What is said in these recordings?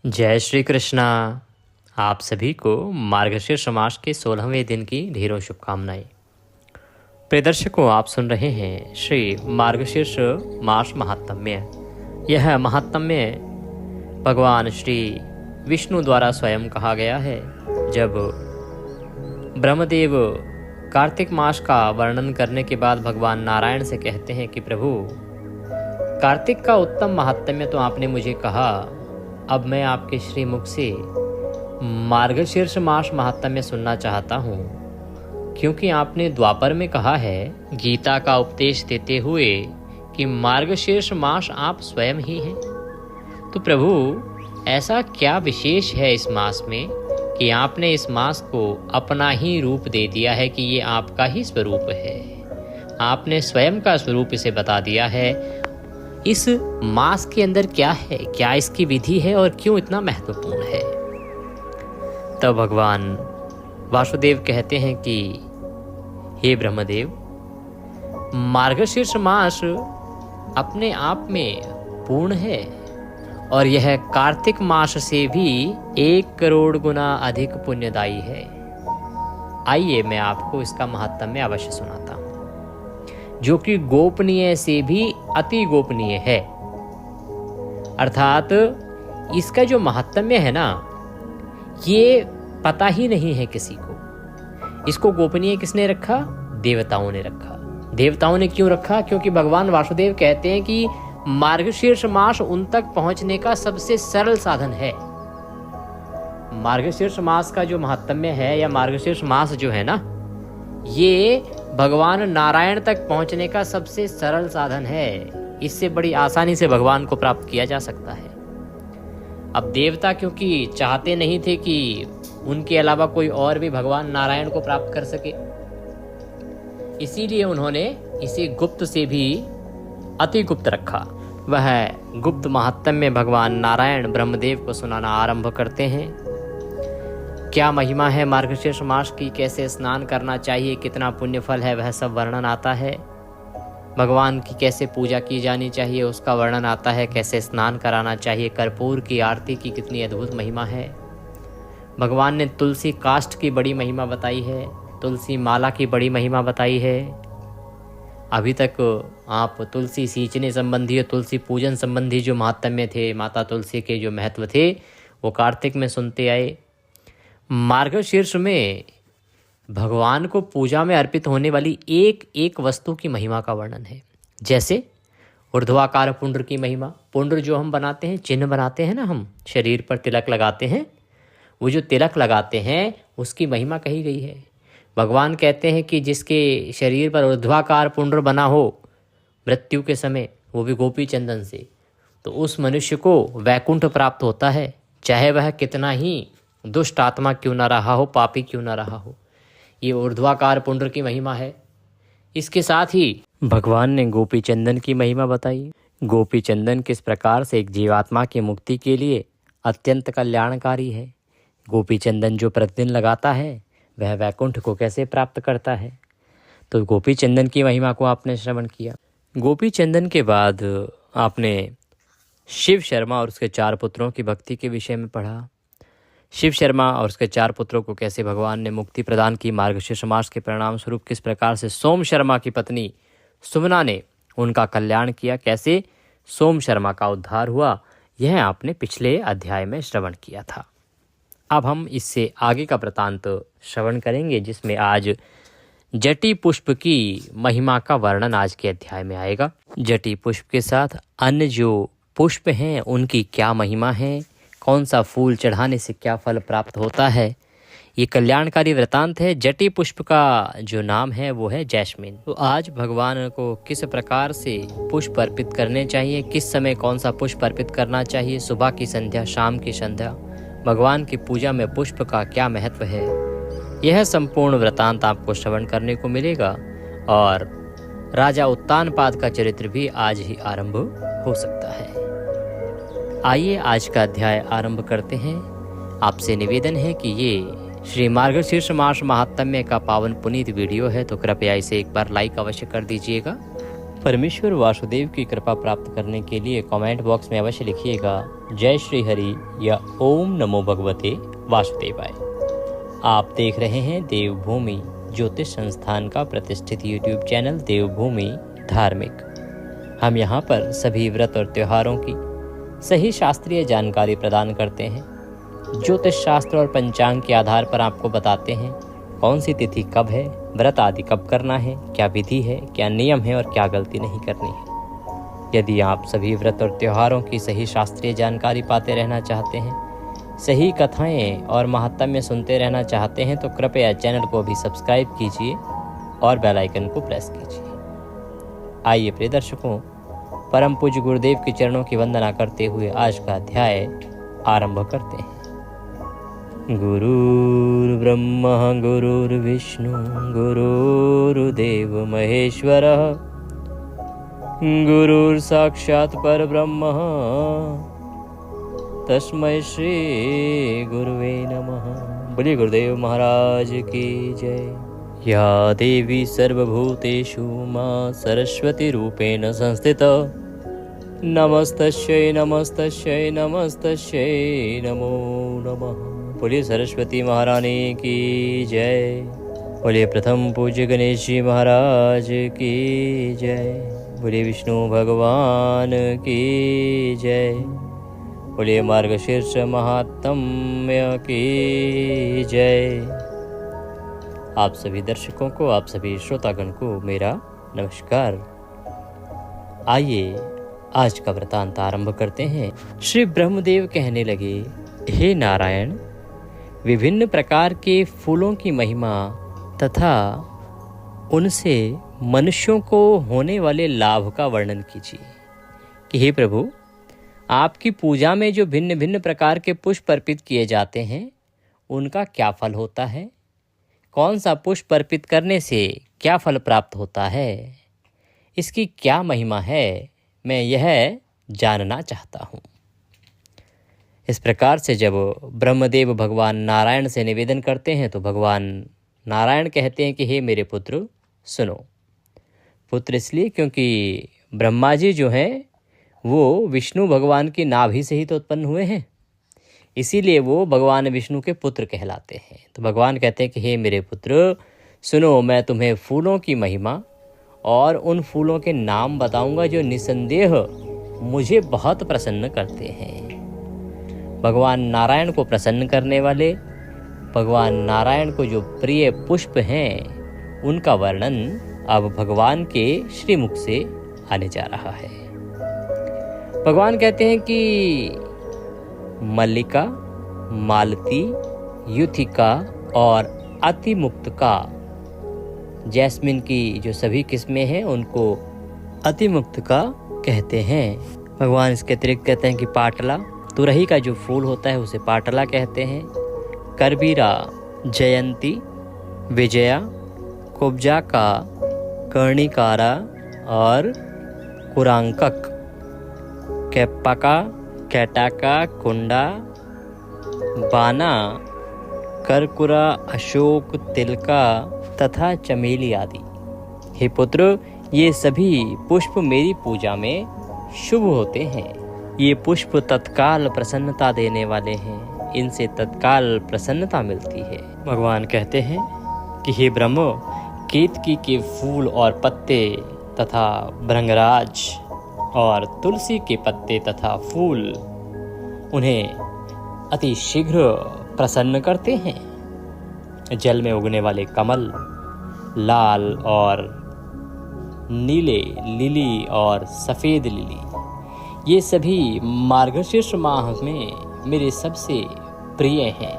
जय श्री कृष्णा। आप सभी को मार्गशीर्ष मास के 16वें दिन की ढेरों शुभकामनाएं। प्रिय दर्शकों, आप सुन रहे हैं श्री मार्गशीर्ष मास महात्म्य। यह महात्म्य भगवान श्री विष्णु द्वारा स्वयं कहा गया है। जब ब्रह्मदेव कार्तिक मास का वर्णन करने के बाद भगवान नारायण से कहते हैं कि प्रभु, कार्तिक का उत्तम महात्म्य तो आपने मुझे कहा, अब मैं आपके श्रीमुख से मार्गशीर्ष मास महात्म्य सुनना चाहता हूँ, क्योंकि आपने द्वापर में कहा है गीता का उपदेश देते हुए कि मार्गशीर्ष मास आप स्वयं ही हैं। तो प्रभु, ऐसा क्या विशेष है इस मास में कि आपने इस मास को अपना ही रूप दे दिया है कि ये आपका ही स्वरूप है। आपने स्वयं का स्वरूप इसे बता दिया है। इस मास के अंदर क्या है, क्या इसकी विधि है और क्यों इतना महत्वपूर्ण है। तब भगवान वासुदेव कहते हैं कि हे ब्रह्मदेव, मार्गशीर्ष मास अपने आप में पूर्ण है और यह कार्तिक मास से भी 1 करोड़ गुना अधिक पुण्यदायी है। आइए मैं आपको इसका महात्म्य अवश्य सुनाता हूँ, जो कि गोपनीय से भी अति गोपनीय है। अर्थात इसका जो महात्म्य है ना, ये पता ही नहीं है किसी को। इसको गोपनीय किसने रखा? देवताओं ने रखा। देवताओं ने क्यों रखा? क्योंकि भगवान वासुदेव कहते हैं कि मार्गशीर्ष मास उन तक पहुंचने का सबसे सरल साधन है। मार्गशीर्ष मास का जो महात्म्य है, या मार्गशीर्ष मास जो है ना, ये भगवान नारायण तक पहुंचने का सबसे सरल साधन है। इससे बड़ी आसानी से भगवान को प्राप्त किया जा सकता है। अब देवता क्योंकि चाहते नहीं थे कि उनके अलावा कोई और भी भगवान नारायण को प्राप्त कर सके, इसीलिए उन्होंने इसे गुप्त से भी अति गुप्त रखा। वह गुप्त महात्म्य भगवान नारायण ब्रह्मदेव को सुनाना आरंभ करते हैं। क्या महिमा है मार्गशीर्ष मास की, कैसे स्नान करना चाहिए, कितना पुण्य फल है, वह सब वर्णन आता है। भगवान की कैसे पूजा की जानी चाहिए उसका वर्णन आता है। कैसे स्नान कराना चाहिए, कर्पूर की आरती की कितनी अद्भुत महिमा है। भगवान ने तुलसी काष्ठ की बड़ी महिमा बताई है, तुलसी माला की बड़ी महिमा बताई है। अभी तक आप तुलसी सींचने संबंधी और तुलसी पूजन संबंधी जो महात्म्य थे, माता तुलसी के जो महत्व थे, वो कार्तिक में सुनते आए। मार्गशीर्ष में भगवान को पूजा में अर्पित होने वाली एक एक वस्तु की महिमा का वर्णन है। जैसे ऊर्ध्वाकार पुंड्र की महिमा। पुंड्र जो हम बनाते हैं, चिन्ह बनाते हैं ना, हम शरीर पर तिलक लगाते हैं, वो जो तिलक लगाते हैं उसकी महिमा कही गई है। भगवान कहते हैं कि जिसके शरीर पर ऊर्ध्वाकार पुंड्र बना हो मृत्यु के समय, वो भी गोपी चंदन से, तो उस मनुष्य को वैकुंठ प्राप्त होता है, चाहे वह कितना ही दुष्ट आत्मा क्यों ना रहा हो, पापी क्यों ना रहा हो। ये ऊर्ध्वाकार पुंड्र की महिमा है। इसके साथ ही भगवान ने गोपी चंदन की महिमा बताई। गोपी चंदन किस प्रकार से एक जीवात्मा की मुक्ति के लिए अत्यंत कल्याणकारी है। गोपी चंदन जो प्रतिदिन लगाता है वह वैकुंठ को कैसे प्राप्त करता है। तो गोपी चंदन की महिमा को आपने श्रवण किया। गोपी चंदन के बाद आपने शिव शर्मा और उसके 4 पुत्रों की भक्ति के विषय में पढ़ा। शिव शर्मा और उसके 4 पुत्रों को कैसे भगवान ने मुक्ति प्रदान की। मार्गशीर्ष मास के परिणाम स्वरूप किस प्रकार से सोम शर्मा की पत्नी सुमना ने उनका कल्याण किया, कैसे सोम शर्मा का उद्धार हुआ, यह आपने पिछले अध्याय में श्रवण किया था। अब हम इससे आगे का वृतांत श्रवण करेंगे, जिसमें आज जटी पुष्प की महिमा का वर्णन आज के अध्याय में आएगा। जटी पुष्प के साथ अन्य जो पुष्प हैं उनकी क्या महिमा है, कौन सा फूल चढ़ाने से क्या फल प्राप्त होता है, ये कल्याणकारी वृतांत है। जटी पुष्प का जो नाम है वो है जैस्मिन। तो आज भगवान को किस प्रकार से पुष्प अर्पित करने चाहिए, किस समय कौन सा पुष्प अर्पित करना चाहिए, सुबह की संध्या, शाम की संध्या, भगवान की पूजा में पुष्प का क्या महत्व है, यह संपूर्ण वृतांत आपको श्रवण करने को मिलेगा। और राजा उत्तानपाद का चरित्र भी आज ही आरंभ हो सकता है। आइए आज का अध्याय आरंभ करते हैं। आपसे निवेदन है कि ये श्री मार्गशीर्ष मास महात्म्य का पावन पुनीत वीडियो है, तो कृपया इसे एक बार लाइक अवश्य कर दीजिएगा। परमेश्वर वासुदेव की कृपा प्राप्त करने के लिए कमेंट बॉक्स में अवश्य लिखिएगा जय श्री हरि या ओम नमो भगवते वासुदेवाय। आप देख रहे हैं देवभूमि ज्योतिष संस्थान का प्रतिष्ठित यूट्यूब चैनल देवभूमि धार्मिक। हम यहाँ पर सभी व्रत और त्योहारों की सही शास्त्रीय जानकारी प्रदान करते हैं। ज्योतिष शास्त्र और पंचांग के आधार पर आपको बताते हैं कौन सी तिथि कब है, व्रत आदि कब करना है, क्या विधि है, क्या नियम है और क्या गलती नहीं करनी है। यदि आप सभी व्रत और त्योहारों की सही शास्त्रीय जानकारी पाते रहना चाहते हैं, सही कथाएं और महात्म्य सुनते रहना चाहते हैं तो कृपया चैनल को भी सब्सक्राइब कीजिए और बेल आइकन को प्रेस कीजिए। आइए प्रिय दर्शकों, परम पूज्य गुरुदेव के चरणों की वंदना करते हुए आज का अध्याय आरंभ करते हैं। गुरुर्ब्रह्मा गुरुर्विष्णु गुरुर्देव महेश्वरः गुरुर्साक्षात् परब्रह्म तस्मै श्री गुरुवे नमः। बोलिए गुरुदेव महाराज की जय। या देवी सर्वभूतेषु मां सरस्वती रूपेण संस्थिता नमस्तस्यै नमस्तस्यै नमस्तस्यै नमो नमः। बोलिए सरस्वती महारानी की जय। बोलिए प्रथम पूज्य गणेश जी महाराज की जय। बोलिए विष्णु भगवान की जय। बोलिए मार्गशीर्ष महात्म्य की जय। आप सभी दर्शकों को, आप सभी श्रोतागण को मेरा नमस्कार। आइए आज का वृतांत आरंभ करते हैं। श्री ब्रह्मदेव कहने लगे, हे नारायण, विभिन्न प्रकार के फूलों की महिमा तथा उनसे मनुष्यों को होने वाले लाभ का वर्णन कीजिए। कि हे प्रभु, आपकी पूजा में जो भिन्न भिन्न प्रकार के पुष्प अर्पित किए जाते हैं उनका क्या फल होता है, कौन सा पुष्प अर्पित करने से क्या फल प्राप्त होता है, इसकी क्या महिमा है, मैं यह जानना चाहता हूँ। इस प्रकार से जब ब्रह्मदेव भगवान नारायण से निवेदन करते हैं तो भगवान नारायण कहते हैं कि हे मेरे पुत्र सुनो। पुत्र इसलिए क्योंकि ब्रह्मा जी जो हैं वो विष्णु भगवान की नाभि से ही तो उत्पन्न हुए हैं, इसीलिए वो भगवान विष्णु के पुत्र कहलाते हैं। तो भगवान कहते हैं कि हे मेरे पुत्र सुनो, मैं तुम्हें फूलों की महिमा और उन फूलों के नाम बताऊंगा जो निसंदेह मुझे बहुत प्रसन्न करते हैं। भगवान नारायण को प्रसन्न करने वाले, भगवान नारायण को जो प्रिय पुष्प हैं उनका वर्णन अब भगवान के श्रीमुख से आने जा रहा है। भगवान कहते हैं कि मल्लिका, मालती, युथिका और अतिमुक्तका, जैस्मिन की जो सभी किस्में हैं उनको अतिमुक्तका कहते हैं। भगवान इसके अतिरिक्त कहते हैं कि पाटला, तुरही का जो फूल होता है उसे पाटला कहते हैं। करबीरा, जयंती, विजया, कुब्जा का, कर्णिकारा और कुरांकक, कैप्पका, कैटाका, कुंडा, बाना, करकुरा, अशोक, तिलका तथा चमेली आदि। हे पुत्र, ये सभी पुष्प मेरी पूजा में शुभ होते हैं। ये पुष्प तत्काल प्रसन्नता देने वाले हैं, इनसे तत्काल प्रसन्नता मिलती है। भगवान कहते हैं कि हे ब्रह्म, केतकी के फूल और पत्ते तथा भृंगराज और तुलसी के पत्ते तथा फूल उन्हें अति शीघ्र प्रसन्न करते हैं। जल में उगने वाले कमल, लाल और नीले लिली और सफ़ेद लिली, ये सभी मार्गशीर्ष माह में मेरे सबसे प्रिय हैं।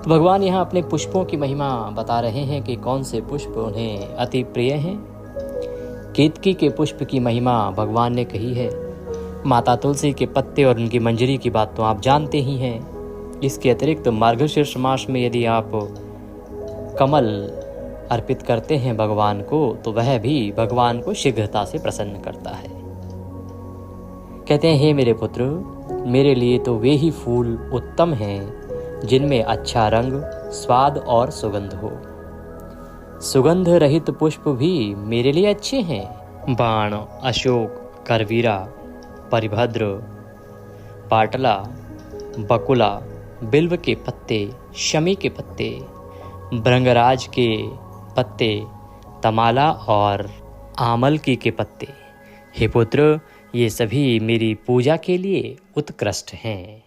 तो भगवान यहाँ अपने पुष्पों की महिमा बता रहे हैं कि कौन से पुष्प उन्हें अति प्रिय हैं। केतकी के पुष्प की महिमा भगवान ने कही है। माता तुलसी के पत्ते और उनकी मंजरी की बात तो आप जानते ही हैं। इसके अतिरिक्त मार्गशीर्ष मास में यदि आप कमल अर्पित करते हैं भगवान को तो वह भी भगवान को शीघ्रता से प्रसन्न करता है। कहते हैं हे मेरे पुत्र, मेरे लिए तो वे ही फूल उत्तम हैं जिनमें अच्छा रंग, स्वाद और सुगंध हो। सुगंध रहित पुष्प भी मेरे लिए अच्छे हैं, बाण, अशोक, करवीरा, परिभद्र, पाटला, बकुला, बिल्व के पत्ते, शमी के पत्ते, भृंगराज के पत्ते, तमाला और आमलकी के पत्ते। हे पुत्र, ये सभी मेरी पूजा के लिए उत्कृष्ट हैं।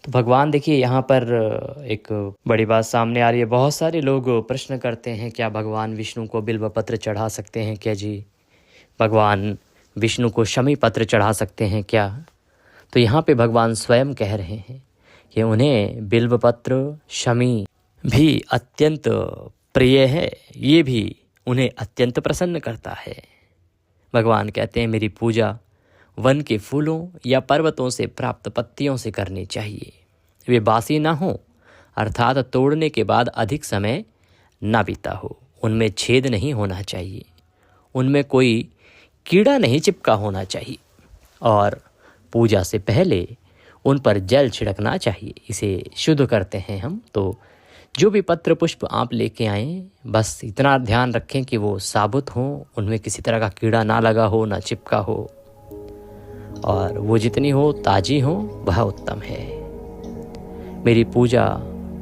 तो भगवान देखिए यहाँ पर एक बड़ी बात सामने आ रही है। बहुत सारे लोग प्रश्न करते हैं, क्या भगवान विष्णु को बिल्व पत्र चढ़ा सकते हैं क्या जी? भगवान विष्णु को शमी पत्र चढ़ा सकते हैं क्या? तो यहाँ पे भगवान स्वयं कह रहे हैं कि उन्हें बिल्व पत्र, शमी भी अत्यंत प्रिय है, ये भी उन्हें अत्यंत प्रसन्न करता है। भगवान कहते हैं मेरी पूजा वन के फूलों या पर्वतों से प्राप्त पत्तियों से करनी चाहिए। वे बासी ना हो, अर्थात तोड़ने के बाद अधिक समय ना बीता हो। उनमें छेद नहीं होना चाहिए, उनमें कोई कीड़ा नहीं चिपका होना चाहिए और पूजा से पहले उन पर जल छिड़कना चाहिए। इसे शुद्ध करते हैं हम। तो जो भी पत्र पुष्प आप लेके आएँ, बस इतना ध्यान रखें कि वो साबुत हों, उनमें किसी तरह का कीड़ा ना लगा हो, ना चिपका हो, और वो जितनी हो ताजी हो वह उत्तम है। मेरी पूजा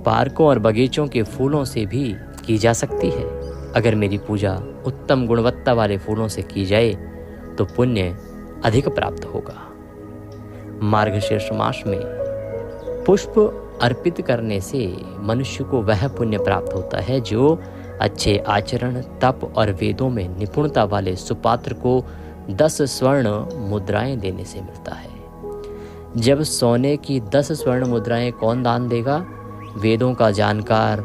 पार्कों और बगीचों के फूलों से भी की जा सकती है। अगर मेरी पूजा उत्तम गुणवत्ता वाले फूलों से की जाए तो पुण्य अधिक प्राप्त होगा। मार्गशीर्ष मास में पुष्प अर्पित करने से मनुष्य को वह पुण्य प्राप्त होता है जो अच्छे आचरण, तप और वेदों में निपुणता वाले सुपात्र को 10 स्वर्ण मुद्राएं देने से मिलता है। जब सोने की 10 स्वर्ण मुद्राएं कौन दान देगा? वेदों का जानकार,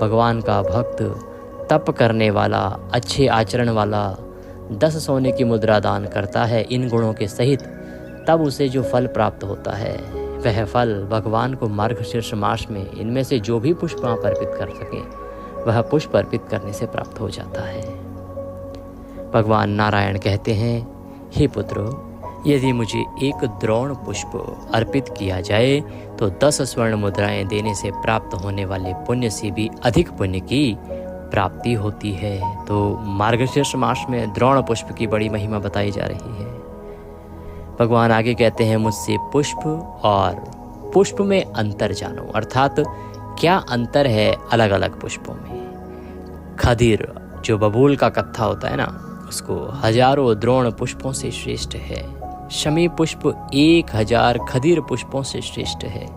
भगवान का भक्त, तप करने वाला, अच्छे आचरण वाला 10 सोने की मुद्रा दान करता है इन गुणों के सहित। तब उसे जो फल प्राप्त होता है वह फल भगवान को मार्गशीर्ष मास में इनमें से जो भी पुष्प आप अर्पित कर सकें वह पुष्प अर्पित करने से प्राप्त हो जाता है। भगवान नारायण कहते हैं, हे पुत्र, यदि मुझे एक द्रोण पुष्प अर्पित किया जाए तो 10 स्वर्ण मुद्राएं देने से प्राप्त होने वाले पुण्य से भी अधिक पुण्य की प्राप्ति होती है। तो मार्गशीर्ष मास में द्रोण पुष्प की बड़ी महिमा बताई जा रही है। भगवान आगे कहते हैं, मुझसे पुष्प और पुष्प में अंतर जानो, अर्थात क्या अंतर है अलग अलग पुष्पों में। खदीर, जो बबूल का कत्था होता है ना, उसको हजारों द्रोण पुष्पों से श्रेष्ठ है। शमी पुष्प 1000 खदीर पुष्पों से श्रेष्ठ है।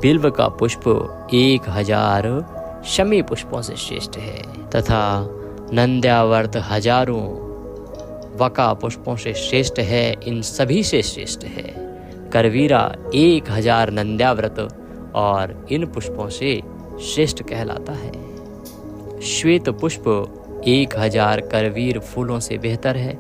बिल्व का पुष्प 1000 शमी पुष्पों से श्रेष्ठ है तथा नंद्यावर्त हजारों वका पुष्पों से श्रेष्ठ है। इन सभी से श्रेष्ठ है करवीरा 1000 नंद्याव्रत और इन पुष्पों से श्रेष्ठ कहलाता है। श्वेत पुष्प 1000 करवीर फूलों से बेहतर है।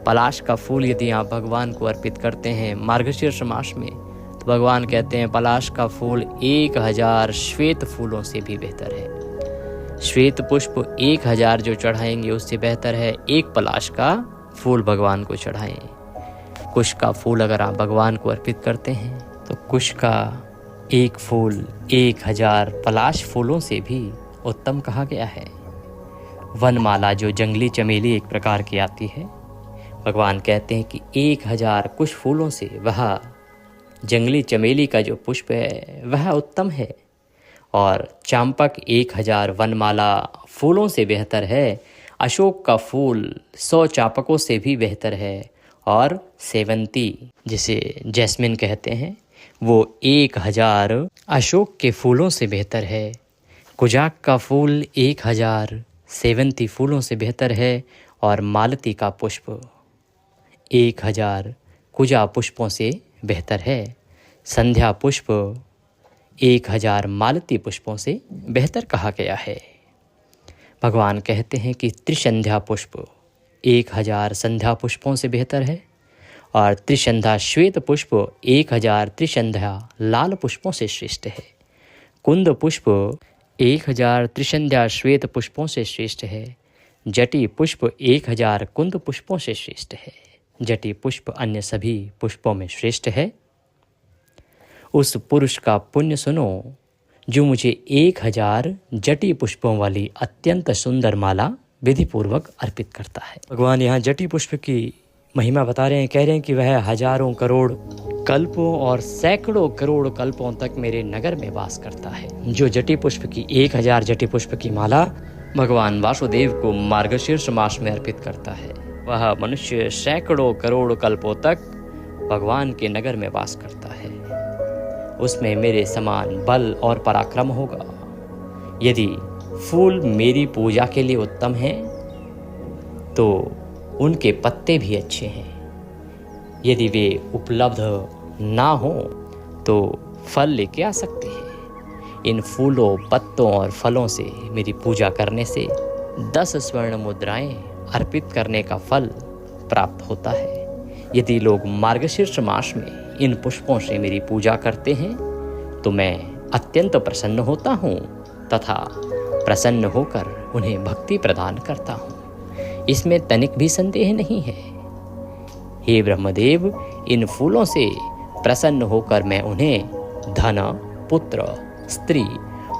पलाश का फूल यदि आप भगवान को अर्पित करते हैं मार्गशीर्ष मास में तो भगवान कहते हैं पलाश का फूल 1000 श्वेत फूलों से भी बेहतर है। श्वेत पुष्प 1000 जो चढ़ाएंगे उससे बेहतर है एक पलाश का फूल भगवान को चढ़ाएं। कुश का फूल अगर आप भगवान को अर्पित करते हैं तो कुश का एक फूल 1000 पलाश फूलों से भी उत्तम कहा गया है। वनमाला, जो जंगली चमेली एक प्रकार की आती है, भगवान कहते हैं कि 1000 कुश फूलों से वह जंगली चमेली का जो पुष्प है वह उत्तम है। और चांपक 1000 वनमाला फूलों से बेहतर है। अशोक का फूल 100 चांपकों से भी बेहतर है। और सेवंती, जिसे जैस्मिन कहते हैं, वो 1000 अशोक के फूलों से बेहतर है। कुजाक का फूल 1000 सेवंती फूलों से बेहतर है। और मालती का पुष्प 1000 कुजा पुष्पों से बेहतर है। संध्या पुष्प 1000 मालती पुष्पों से बेहतर कहा गया है। भगवान कहते हैं कि त्रिसंध्या पुष्प 1000 संध्या पुष्पों से बेहतर है। और त्रिसंध्या श्वेत पुष्प 1000 त्रिसंध्या लाल पुष्पों से श्रेष्ठ है। कुंद पुष्प 1000 त्रिसंध्या श्वेत पुष्पों से श्रेष्ठ है। जटी पुष्प 1000 कुंद पुष्पों से श्रेष्ठ है। जटी पुष्प अन्य सभी पुष्पों में श्रेष्ठ है। उस पुरुष का पुण्य सुनो जो मुझे 1000 जटी पुष्पों वाली अत्यंत सुंदर माला विधि पूर्वक अर्पित करता है। भगवान यहाँ जटी पुष्प की महिमा बता रहे हैं, कह रहे हैं कि वह हजारों करोड़ कल्पों और सैकड़ों करोड़ कल्पों तक मेरे नगर में वास करता है। जो जटी पुष्प की 1000 जटी पुष्प की माला भगवान वासुदेव को मार्गशीर्ष मास में अर्पित करता है, वह मनुष्य सैकड़ों करोड़ कल्पों तक भगवान के नगर में वास करता है। उसमें मेरे समान बल और पराक्रम होगा। यदि फूल मेरी पूजा के लिए उत्तम हैं, तो उनके पत्ते भी अच्छे हैं। यदि वे उपलब्ध ना हो तो फल लेके आ सकते हैं। इन फूलों, पत्तों और फलों से मेरी पूजा करने से 10 स्वर्ण मुद्राएं अर्पित करने का फल प्राप्त होता है। यदि लोग मार्गशीर्ष मास में इन पुष्पों से मेरी पूजा करते हैं तो मैं अत्यंत प्रसन्न होता हूँ तथा प्रसन्न होकर उन्हें भक्ति प्रदान करता हूँ। इसमें तनिक भी संदेह नहीं है। हे ब्रह्मदेव, इन फूलों से प्रसन्न होकर मैं उन्हें धन, पुत्र, स्त्री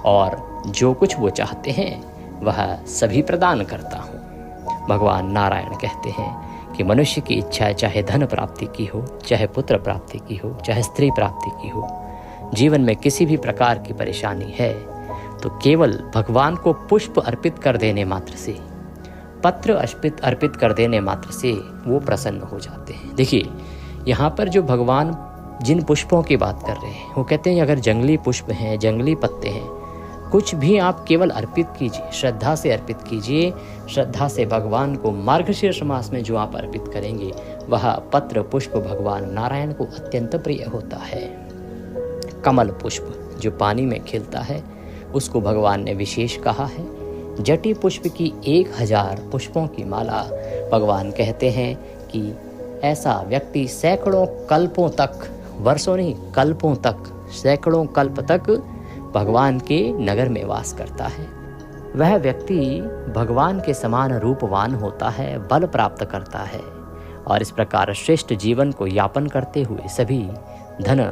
और जो कुछ वो चाहते हैं वह सभी प्रदान करता हूँ। भगवान नारायण कहते हैं कि मनुष्य की इच्छा चाहे धन प्राप्ति की हो, चाहे पुत्र प्राप्ति की हो, चाहे स्त्री प्राप्ति की हो, जीवन में किसी भी प्रकार की परेशानी है तो केवल भगवान को पुष्प अर्पित कर देने मात्र से, पत्र अर्पित कर देने मात्र से वो प्रसन्न हो जाते हैं। देखिए, यहाँ पर जो भगवान जिन पुष्पों की बात कर रहे हैं वो कहते हैं अगर जंगली पुष्प हैं, जंगली पत्ते हैं, कुछ भी आप केवल अर्पित कीजिए, श्रद्धा से अर्पित कीजिए। श्रद्धा से भगवान को मार्गशीर्ष मास में जो आप अर्पित करेंगे वह पत्र पुष्प भगवान नारायण को अत्यंत प्रिय होता है। कमल पुष्प जो पानी में खिलता है उसको भगवान ने विशेष कहा है। जटी पुष्प की 1000 पुष्पों की माला भगवान कहते हैं कि ऐसा व्यक्ति सैकड़ों कल्पों तक, वर्षों नहीं कल्पों तक, सैकड़ों कल्प तक भगवान के नगर में वास करता है। वह व्यक्ति भगवान के समान रूपवान होता है, बल प्राप्त करता है और इस प्रकार श्रेष्ठ जीवन को यापन करते हुए सभी धन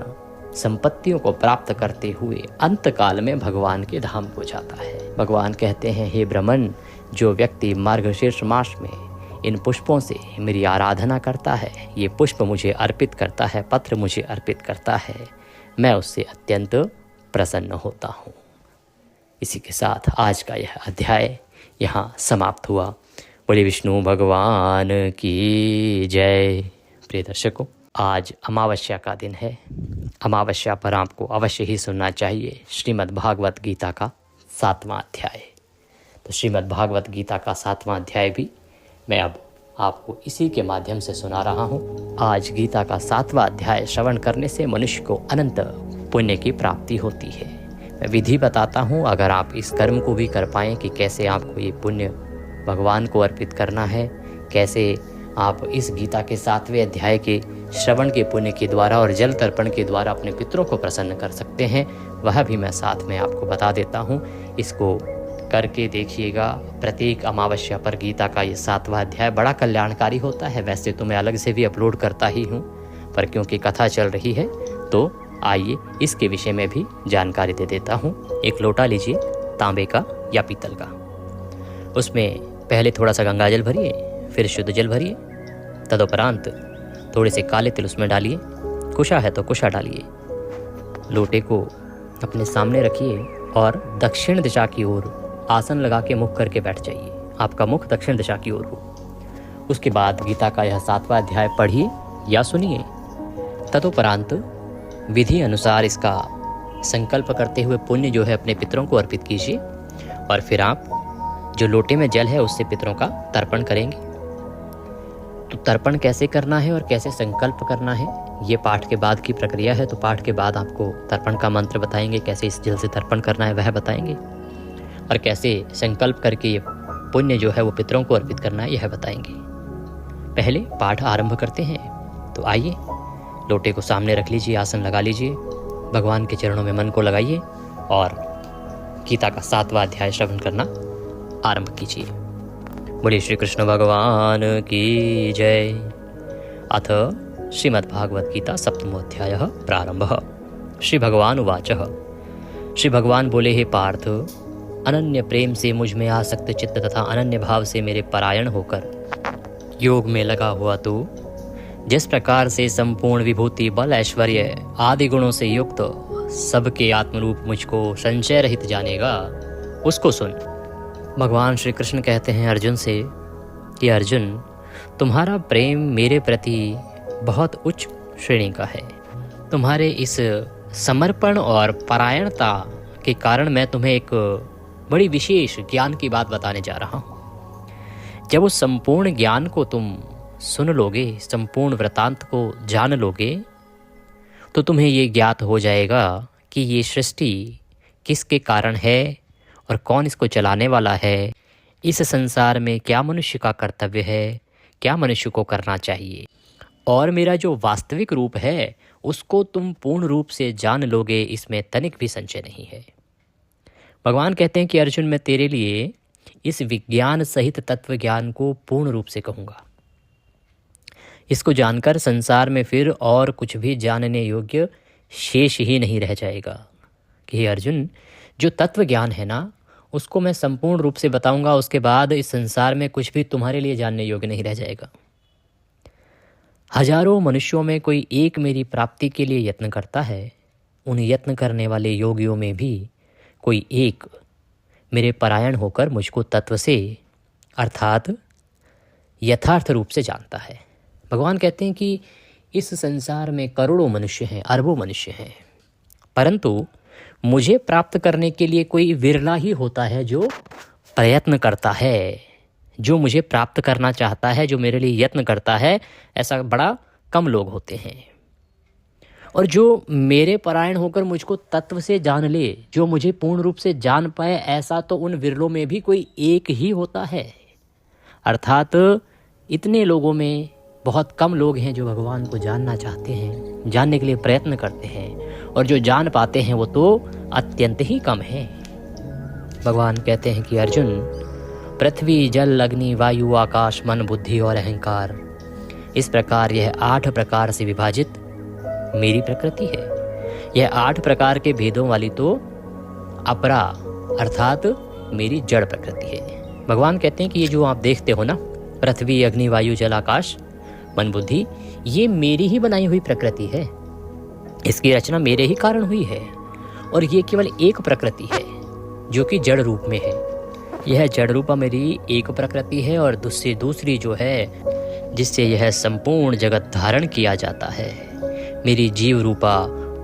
संपत्तियों को प्राप्त करते हुए अंत काल में भगवान के धाम को जाता है। भगवान कहते हैं, हे ब्रह्मन, जो व्यक्ति मार्गशीर्ष मास में इन पुष्पों से मेरी आराधना करता है, ये पुष्प मुझे अर्पित करता है, पत्र मुझे अर्पित करता है, मैं उससे अत्यंत प्रसन्न होता हूँ। इसी के साथ आज का यह अध्याय यहाँ समाप्त हुआ। बोले विष्णु भगवान की जय। प्रिय दर्शकों, आज अमावस्या का दिन है। अमावस्या पर आपको अवश्य ही सुनना चाहिए श्रीमद् भागवत गीता का 7वां अध्याय। तो श्रीमद् भागवत गीता का 7वां अध्याय भी मैं अब आपको इसी के माध्यम से सुना रहा हूँ। आज गीता का 7वां अध्याय श्रवण करने से मनुष्य को अनंत पुण्य की प्राप्ति होती है। मैं विधि बताता हूँ, अगर आप इस कर्म को भी कर पाएँ कि कैसे आपको ये पुण्य भगवान को अर्पित करना है, कैसे आप इस गीता के 7वें अध्याय के श्रवण के पुण्य के द्वारा और जल तर्पण के द्वारा अपने पितरों को प्रसन्न कर सकते हैं, वह भी मैं साथ में आपको बता देता हूँ। इसको करके देखिएगा। प्रत्येक अमावस्या पर गीता का ये 7वां अध्याय बड़ा कल्याणकारी होता है। वैसे तो मैं अलग से भी अपलोड करता ही हूँ, पर क्योंकि कथा चल रही है तो आइए इसके विषय में भी जानकारी दे देता हूँ। एक लोटा लीजिए, तांबे का या पीतल का। उसमें पहले थोड़ा सा गंगा जल भरिए, फिर शुद्ध जल भरिए। तदुपरांत थोड़े से काले तिल उसमें डालिए, कुशा है तो कुशा डालिए। लोटे को अपने सामने रखिए और दक्षिण दिशा की ओर आसन लगा के मुख करके बैठ जाइए। आपका मुख दक्षिण दिशा की ओर हो। उसके बाद गीता का यह 7वां अध्याय पढ़िए या सुनिए। तदुपरांत विधि अनुसार इसका संकल्प करते हुए पुण्य जो है अपने पितरों को अर्पित कीजिए और फिर आप जो लोटे में जल है उससे पितरों का तर्पण करेंगे। तो तर्पण कैसे करना है और कैसे संकल्प करना है, ये पाठ के बाद की प्रक्रिया है। तो पाठ के बाद आपको तर्पण का मंत्र बताएंगे, कैसे इस जल से तर्पण करना है वह बताएंगे, और कैसे संकल्प करके ये पुण्य जो है वो पितरों को अर्पित करना है यह बताएंगे। पहले पाठ आरंभ करते हैं। तो आइए, लोटे को सामने रख लीजिए, आसन लगा लीजिए, भगवान के चरणों में मन को लगाइए और गीता का 7वां अध्याय श्रवण करना आरंभ कीजिए। बोलिए श्री कृष्ण भगवान की जय। अथ श्रीमद्भागवत गीता 7वां अध्यायः प्रारंभः। श्री भगवान उवाच। श्री भगवान बोले, हे पार्थ, अनन्य प्रेम से मुझ में आसक्त चित्त तथा अनन्य भाव से मेरे परायण होकर योग में लगा हुआ तू जिस प्रकार से संपूर्ण विभूति बल ऐश्वर्य आदि गुणों से युक्त सबके आत्मरूप मुझको संशय रहित जानेगा, उसको सुन। भगवान श्री कृष्ण कहते हैं अर्जुन से कि अर्जुन, तुम्हारा प्रेम मेरे प्रति बहुत उच्च श्रेणी का है। तुम्हारे इस समर्पण और परायणता के कारण मैं तुम्हें एक बड़ी विशेष ज्ञान की बात बताने जा रहा हूँ। जब उस संपूर्ण ज्ञान को तुम सुन लोगे, संपूर्ण वृतांत को जान लोगे, तो तुम्हें ये ज्ञात हो जाएगा कि ये सृष्टि किसके कारण है और कौन इसको चलाने वाला है। इस संसार में क्या मनुष्य का कर्तव्य है, क्या मनुष्य को करना चाहिए, और मेरा जो वास्तविक रूप है उसको तुम पूर्ण रूप से जान लोगे, इसमें तनिक भी संशय नहीं है। भगवान कहते हैं कि अर्जुन, मैं तेरे लिए इस विज्ञान सहित तत्व ज्ञान को पूर्ण रूप से कहूँगा। इसको जानकर संसार में फिर और कुछ भी जानने योग्य शेष ही नहीं रह जाएगा कि हे अर्जुन, जो तत्व ज्ञान है ना, उसको मैं संपूर्ण रूप से बताऊंगा। उसके बाद इस संसार में कुछ भी तुम्हारे लिए जानने योग्य नहीं रह जाएगा। हजारों मनुष्यों में कोई एक मेरी प्राप्ति के लिए यत्न करता है, उन यत्न करने वाले योगियों में भी कोई एक मेरे परायण होकर मुझको तत्व से अर्थात यथार्थ रूप से जानता है। भगवान कहते हैं कि इस संसार में करोड़ों मनुष्य हैं, अरबों मनुष्य हैं, परंतु मुझे प्राप्त करने के लिए कोई विरला ही होता है जो प्रयत्न करता है, जो मुझे प्राप्त करना चाहता है, जो मेरे लिए यत्न करता है। ऐसा बड़ा कम लोग होते हैं। और जो मेरे परायण होकर मुझको तत्व से जान ले, जो मुझे पूर्ण रूप से जान पाए, ऐसा तो उन विरलों में भी कोई एक ही होता है। अर्थात इतने लोगों में बहुत कम लोग हैं जो भगवान को जानना चाहते हैं, जानने के लिए प्रयत्न करते हैं, और जो जान पाते हैं वो तो अत्यंत ही कम है। भगवान कहते हैं कि अर्जुन, पृथ्वी जल अग्नि वायु आकाश मन बुद्धि और अहंकार, इस प्रकार यह 8 प्रकार से विभाजित मेरी प्रकृति है। यह 8 प्रकार के भेदों वाली तो अपरा अर्थात मेरी जड़ प्रकृति है। भगवान कहते हैं कि ये जो आप देखते हो ना, पृथ्वी अग्नि वायु जल आकाश मन बुद्धि, ये मेरी ही बनाई हुई प्रकृति है। इसकी रचना मेरे ही कारण हुई है, और ये केवल एक प्रकृति है जो कि जड़ रूप में है। यह जड़ रूपा मेरी एक प्रकृति है, और दूसरी जो है जिससे यह संपूर्ण जगत धारण किया जाता है, मेरी जीव रूपा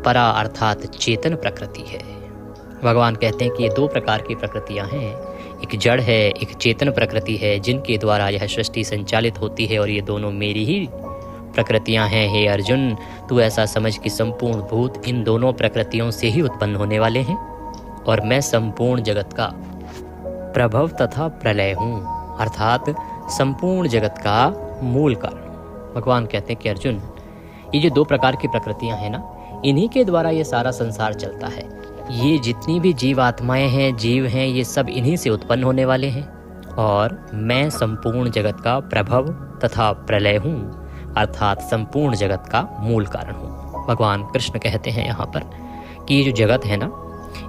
परा अर्थात चेतन प्रकृति है। भगवान कहते हैं कि ये 2 प्रकार की प्रकृतियां हैं, एक जड़ है, एक चेतन प्रकृति है, जिनके द्वारा यह सृष्टि संचालित होती है, और ये दोनों मेरी ही प्रकृतियां हैं। हे अर्जुन, तू ऐसा समझ कि संपूर्ण भूत इन दोनों प्रकृतियों से ही उत्पन्न होने वाले हैं, और मैं संपूर्ण जगत का प्रभव तथा प्रलय हूँ, अर्थात संपूर्ण जगत का मूल कारण। भगवान कहते हैं कि अर्जुन, ये जो 2 प्रकार की प्रकृतियां हैं ना, इन्हीं के द्वारा ये सारा संसार चलता है। ये जितनी भी जीव आत्माएं हैं, जीव हैं, ये सब इन्हीं से उत्पन्न होने वाले हैं, और मैं संपूर्ण जगत का प्रभव तथा प्रलय हूँ, अर्थात संपूर्ण जगत का मूल कारण हूँ। भगवान कृष्ण कहते हैं यहाँ पर कि ये जो जगत है ना,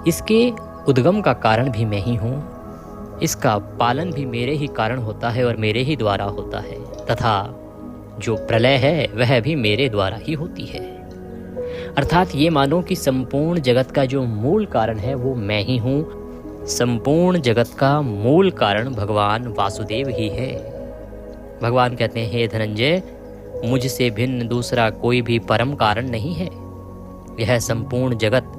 इसके उद्गम का कारण भी मैं ही हूँ, इसका पालन भी मेरे ही कारण होता है और मेरे ही द्वारा होता है, तथा जो प्रलय है वह भी मेरे द्वारा ही होती है। अर्थात ये मानो कि संपूर्ण जगत का जो मूल कारण है वो मैं ही हूँ। संपूर्ण जगत का मूल कारण भगवान वासुदेव ही है। भगवान कहते हैं, हे धनंजय, मुझसे भिन्न दूसरा कोई भी परम कारण नहीं है। यह संपूर्ण जगत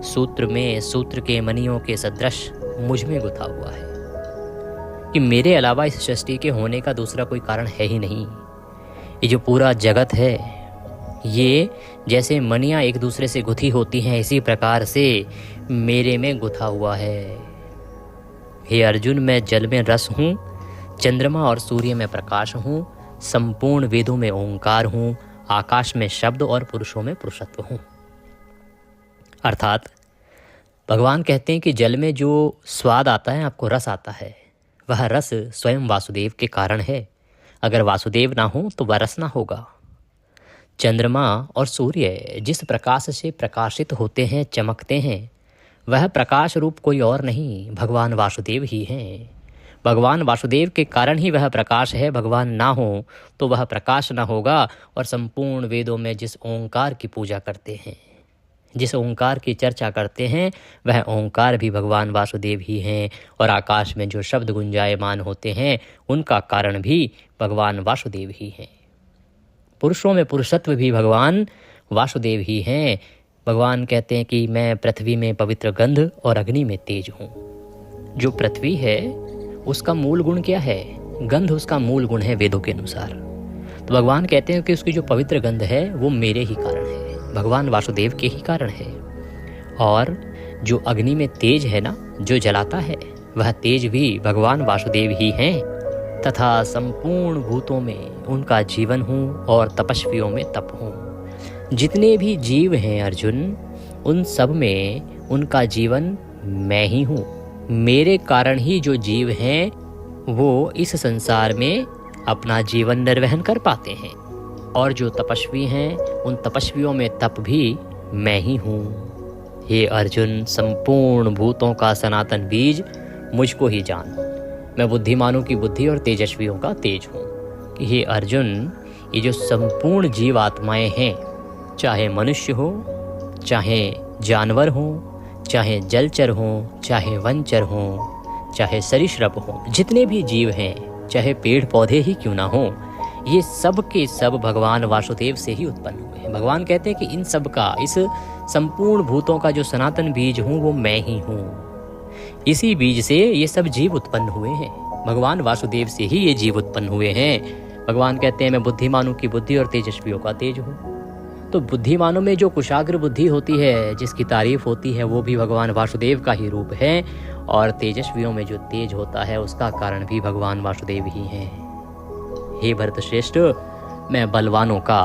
सूत्र में सूत्र के मणियों के सदृश मुझ में गुथा हुआ है, कि मेरे अलावा इस सृष्टि के होने का दूसरा कोई कारण है ही नहीं। ये जो पूरा जगत है, ये जैसे मणियाँ एक दूसरे से गुथी होती हैं, इसी प्रकार से मेरे में गुथा हुआ है। हे अर्जुन, मैं जल में रस हूँ, चंद्रमा और सूर्य में प्रकाश हूँ, संपूर्ण वेदों में ओंकार हूँ, आकाश में शब्द और पुरुषों में पुरुषत्व हूँ। अर्थात भगवान कहते हैं कि जल में जो स्वाद आता है, आपको रस आता है, वह रस स्वयं वासुदेव के कारण है। अगर वासुदेव ना हो तो वह रस ना होगा। चंद्रमा और सूर्य जिस प्रकाश से प्रकाशित होते हैं, चमकते हैं, वह प्रकाश रूप कोई और नहीं, भगवान वासुदेव ही हैं। भगवान वासुदेव के कारण ही वह प्रकाश है। भगवान ना हो तो वह प्रकाश ना होगा। और संपूर्ण वेदों में जिस ओंकार की पूजा करते हैं, जिस ओंकार की चर्चा करते हैं, वह ओंकार भी भगवान वासुदेव ही हैं। और आकाश में जो शब्द गुंजायमान होते हैं, उनका कारण भी भगवान वासुदेव ही हैं। पुरुषों में पुरुषत्व भी भगवान वासुदेव ही हैं। भगवान कहते हैं कि मैं पृथ्वी में पवित्र गंध और अग्नि में तेज हूँ। जो पृथ्वी है उसका मूल गुण क्या है? गंध उसका मूल गुण है वेदों के अनुसार। तो भगवान कहते हैं कि उसकी जो पवित्र गंध है वो मेरे ही कारण है, भगवान वासुदेव के ही कारण है। और जो अग्नि में तेज है ना, जो जलाता है, वह तेज भी भगवान वासुदेव ही हैं। तथा संपूर्ण भूतों में उनका जीवन हूँ और तपस्वियों में तप हूँ। जितने भी जीव हैं अर्जुन, उन सब में उनका जीवन मैं ही हूँ। मेरे कारण ही जो जीव हैं वो इस संसार में अपना जीवन निर्वहन कर पाते हैं। और जो तपस्वी हैं, उन तपस्वियों में तप भी मैं ही हूँ। हे अर्जुन, संपूर्ण भूतों का सनातन बीज मुझको ही जान। मैं बुद्धिमानों की बुद्धि और तेजस्वियों का तेज हूँ। कि हे अर्जुन, ये जो संपूर्ण जीव आत्माएं हैं, चाहे मनुष्य हो, चाहे जानवर हो, चाहे जलचर हो, चाहे वनचर हो, चाहे सरीसृप हो, जितने भी जीव हैं, चाहे पेड़ पौधे ही क्यों ना हो, ये सब के सब भगवान वासुदेव से ही उत्पन्न हुए हैं। भगवान कहते हैं कि इन सब का, इस संपूर्ण भूतों का जो सनातन बीज हूँ वो मैं ही हूँ। इसी बीज से ये सब जीव उत्पन्न हुए हैं। भगवान वासुदेव से ही ये जीव उत्पन्न हुए हैं। भगवान कहते हैं मैं बुद्धिमानों की बुद्धि और तेजस्वियों का तेज हूँ। तो बुद्धिमानों में जो कुशाग्र बुद्धि होती है, जिसकी तारीफ होती है, वो भी भगवान वासुदेव का ही रूप है। और तेजस्वियों में जो तेज होता है, उसका कारण भी भगवान वासुदेव ही हैं। हे भरतश्रेष्ठ, मैं बलवानों का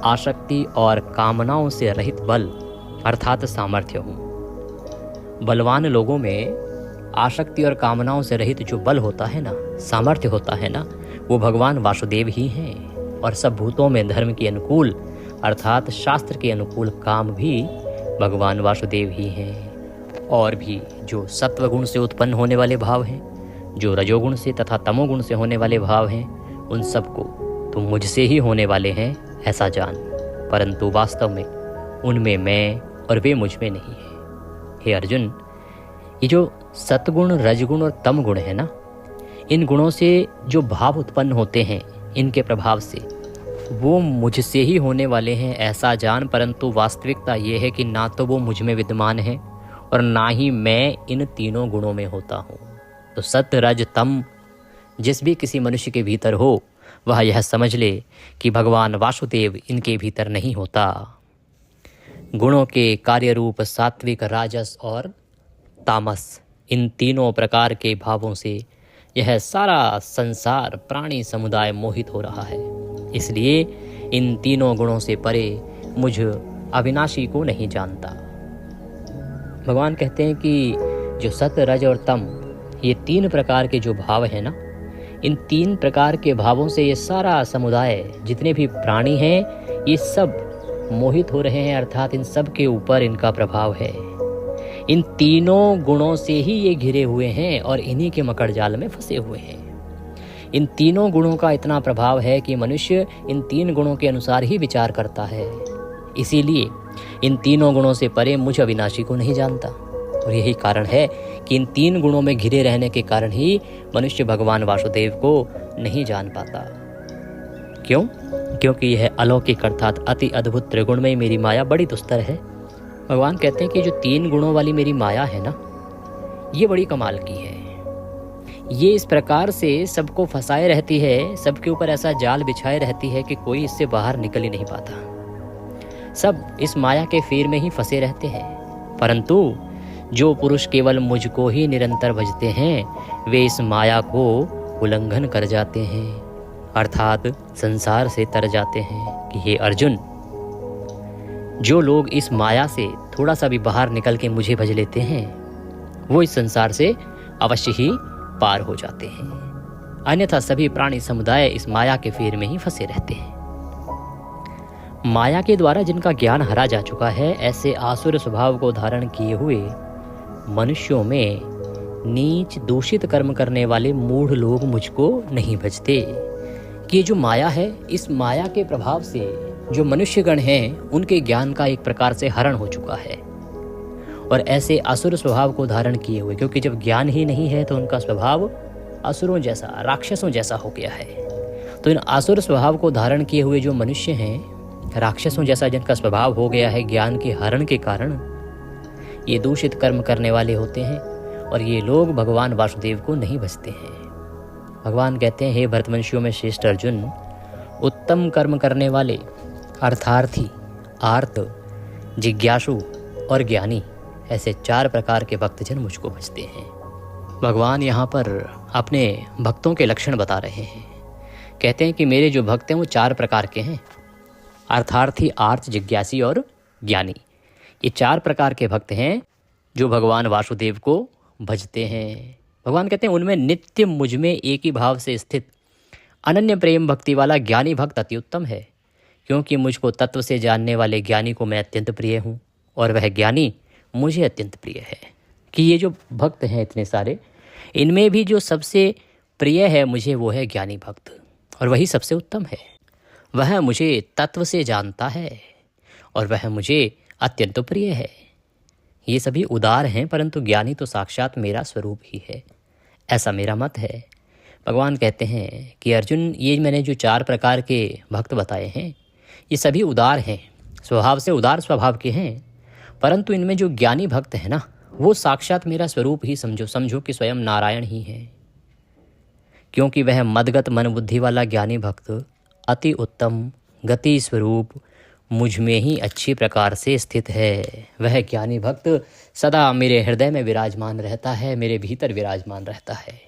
आसक्ति और कामनाओं से रहित बल अर्थात सामर्थ्य हूँ। बलवान लोगों में आसक्ति और कामनाओं से रहित जो बल होता है ना, सामर्थ्य होता है ना, वो भगवान वासुदेव ही हैं। और सब भूतों में धर्म के अनुकूल अर्थात शास्त्र के अनुकूल काम भी भगवान वासुदेव ही हैं। और भी जो सत्वगुण से उत्पन्न होने वाले भाव हैं, जो रजोगुण से तथा तमोगुण से होने वाले भाव हैं, उन सबको तुम मुझसे ही होने वाले हैं ऐसा जान। परंतु वास्तव में उनमें मैं और वे मुझ में नहीं है। हे अर्जुन, ये जो सत्गुण, रजगुण और तम गुण है ना, इन गुणों से जो भाव उत्पन्न होते हैं, इनके प्रभाव से वो मुझसे ही होने वाले हैं ऐसा जान। परंतु वास्तविकता ये है कि ना तो वो मुझ में विद्यमान है और ना ही मैं इन तीनों गुणों में होता हूँ। तो सत्य, रज, तम जिस भी किसी मनुष्य के भीतर हो, वह यह समझ ले कि भगवान वासुदेव इनके भीतर नहीं होता। गुणों के कार्य रूप सात्विक, राजस और तामस, इन तीनों प्रकार के भावों से यह सारा संसार, प्राणी समुदाय मोहित हो रहा है। इसलिए इन तीनों गुणों से परे मुझ अविनाशी को नहीं जानता। भगवान कहते हैं कि जो सत्य, रज और तम, ये तीन प्रकार के जो भाव हैं ना, इन तीन प्रकार के भावों से ये सारा समुदाय, जितने भी प्राणी हैं, ये सब मोहित हो रहे हैं। अर्थात इन सब के ऊपर इनका प्रभाव है। इन तीनों गुणों से ही ये घिरे हुए हैं और इन्हीं के मकड़ जाल में फंसे हुए हैं। इन तीनों गुणों का इतना प्रभाव है कि मनुष्य इन तीन गुणों के अनुसार ही विचार करता है। इसीलिए इन तीनों गुणों से परे मुझ अविनाशी को नहीं जानता। और यही कारण है कि इन तीन गुणों में घिरे रहने के कारण ही मनुष्य भगवान वासुदेव को नहीं जान पाता। क्यों? क्योंकि यह अलौकिक अर्थात अति अद्भुत त्रिगुणमयी मेरी माया बड़ी दुस्तर है। भगवान कहते हैं कि जो तीन गुणों वाली मेरी माया है ना, ये बड़ी कमाल की है। ये इस प्रकार से सबको फंसाए रहती है, सबके ऊपर ऐसा जाल बिछाए रहती है कि कोई इससे बाहर निकल ही नहीं पाता। सब इस माया के फेर में ही फंसे रहते हैं। परंतु जो पुरुष केवल मुझको ही निरंतर भजते हैं, वे इस माया को उल्लंघन कर जाते हैं, अर्थात संसार से तर जाते हैं। कि हे अर्जुन, जो लोग इस माया से थोड़ा सा भी बाहर निकल के मुझे भज लेते हैं, वो इस संसार से अवश्य ही पार हो जाते हैं। अन्यथा सभी प्राणी समुदाय इस माया के फेर में ही फंसे रहते हैं। माया के द्वारा जिनका ज्ञान हरा जा चुका है, ऐसे आसुर स्वभाव को धारण किए हुए मनुष्यों में नीच दूषित कर्म करने वाले मूढ़ लोग मुझको नहीं भजते। कि जो माया है, इस माया के प्रभाव से जो मनुष्यगण हैं उनके ज्ञान का एक प्रकार से हरण हो चुका है और ऐसे असुर स्वभाव को धारण किए हुए, क्योंकि जब ज्ञान ही नहीं है तो उनका स्वभाव असुरों जैसा, राक्षसों जैसा हो गया है। तो इन असुर स्वभाव को धारण किए हुए जो मनुष्य हैं, राक्षसों जैसा जिनका स्वभाव हो गया है ज्ञान के हरण के कारण, ये दूषित कर्म करने वाले होते हैं और ये लोग भगवान वासुदेव को नहीं भजते हैं। भगवान कहते हैं, हे भरतवंशियों में श्रेष्ठ अर्जुन, उत्तम कर्म करने वाले अर्थार्थी, आर्त, जिज्ञासु और ज्ञानी, ऐसे 4 प्रकार के भक्तजन मुझको भजते हैं। भगवान यहाँ पर अपने भक्तों के लक्षण बता रहे हैं। कहते हैं कि मेरे जो भक्त हैं वो 4 प्रकार के हैं, अर्थार्थी, आर्त, जिज्ञासी और ज्ञानी। ये 4 प्रकार के भक्त हैं जो भगवान वासुदेव को भजते हैं। भगवान कहते हैं उनमें नित्य मुझ में एक ही भाव से स्थित अनन्य प्रेम भक्ति वाला ज्ञानी भक्त अति उत्तम है, क्योंकि मुझको तत्व से जानने वाले ज्ञानी को मैं अत्यंत प्रिय हूँ और वह ज्ञानी मुझे अत्यंत प्रिय है। कि ये जो भक्त हैं इतने सारे, इनमें भी जो सबसे प्रिय है मुझे वो है ज्ञानी भक्त, और वही सबसे उत्तम है। वह मुझे तत्व से जानता है और वह मुझे अत्यंत प्रिय है। ये सभी उदार हैं, परंतु ज्ञानी तो साक्षात मेरा स्वरूप ही है, ऐसा मेरा मत है। भगवान कहते हैं कि अर्जुन, ये मैंने जो 4 प्रकार के भक्त बताए हैं ये सभी उदार हैं, स्वभाव से उदार स्वभाव के हैं, परंतु इनमें जो ज्ञानी भक्त है ना, वो साक्षात मेरा स्वरूप ही समझो कि स्वयं नारायण ही है। क्योंकि वह मदगत मन बुद्धि वाला ज्ञानी भक्त अति उत्तम गति स्वरूप मुझ में ही अच्छी प्रकार से स्थित है। वह ज्ञानी भक्त सदा मेरे हृदय में विराजमान रहता है, मेरे भीतर विराजमान रहता है।